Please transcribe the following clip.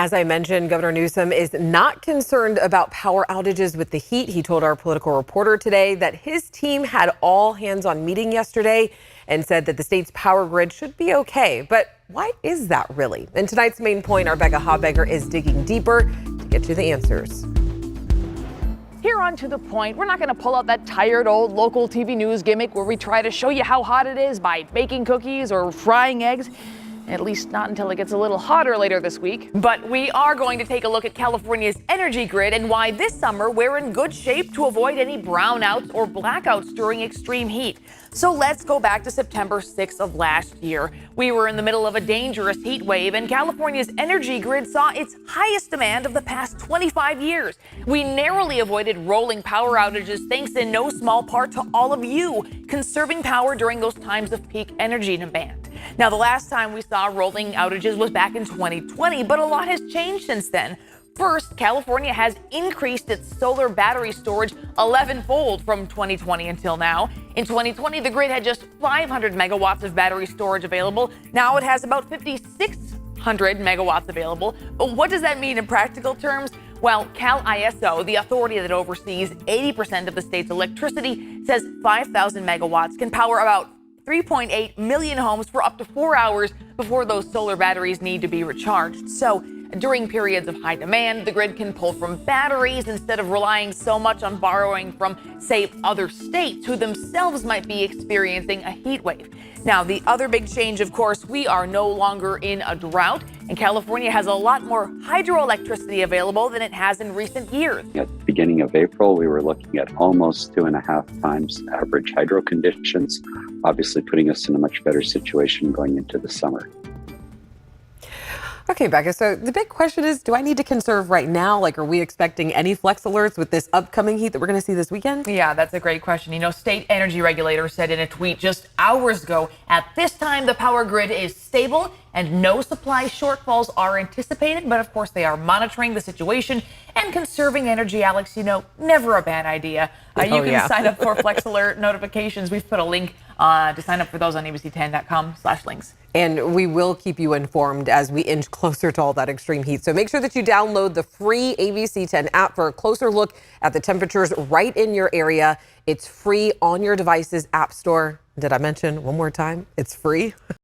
As I mentioned, Governor Newsom is not concerned about power outages with the heat. He told our political reporter today that his team had all hands on meeting yesterday and said that the state's power grid should be okay. But why is that really? In tonight's main point, our Becca Habegger is digging deeper to get you the answers. Here on To The Point, we're not going to pull out that tired old local TV news gimmick where we try to show you how hot it is by baking cookies or frying eggs. At least not until it gets a little hotter later this week. But we are going to take a look at California's energy grid and why this summer we're in good shape to avoid any brownouts or blackouts during extreme heat. So let's go back to September 6th of last year. We were in the middle of a dangerous heat wave and California's energy grid saw its highest demand of the past 25 years. We narrowly avoided rolling power outages thanks in no small part to all of you conserving power during those times of peak energy demand. Now, the last time we saw rolling outages was back in 2020, but a lot has changed since then. First, California has increased its solar battery storage 11-fold from 2020 until now. In 2020, the grid had just 500 megawatts of battery storage available. Now it has about 5,600 megawatts available. But what does that mean in practical terms? Well, Cal ISO, the authority that oversees 80% of the state's electricity, says 5,000 megawatts can power about 3.8 million homes for up to 4 hours before those solar batteries need to be recharged. So during periods of high demand, the grid can pull from batteries instead of relying so much on borrowing from, say, other states who themselves might be experiencing a heat wave. Now, the other big change, of course, we are no longer in a drought, and California has a lot more hydroelectricity available than it has in recent years. At the beginning of April, we were looking at almost 2.5 times average hydro conditions, obviously putting us in a much better situation going into the summer. Okay, Becca, so the big question is, do I need to conserve right now? Like, are we expecting any flex alerts with this upcoming heat that we're going to see this weekend? Yeah, that's a great question. You know, state energy regulators said in a tweet just hours ago, at this time, the power grid is stable and no supply shortfalls are anticipated. But of course, they are monitoring the situation and conserving energy, Alex, you know, never a bad idea. You can sign up for Flex Alert notifications. We've put a link to sign up for those on abc10.com/links. And we will keep you informed as we inch closer to all that extreme heat. So make sure that you download the free ABC 10 app for a closer look at the temperatures right in your area. It's free on your device's app store. Did I mention one more time? It's free.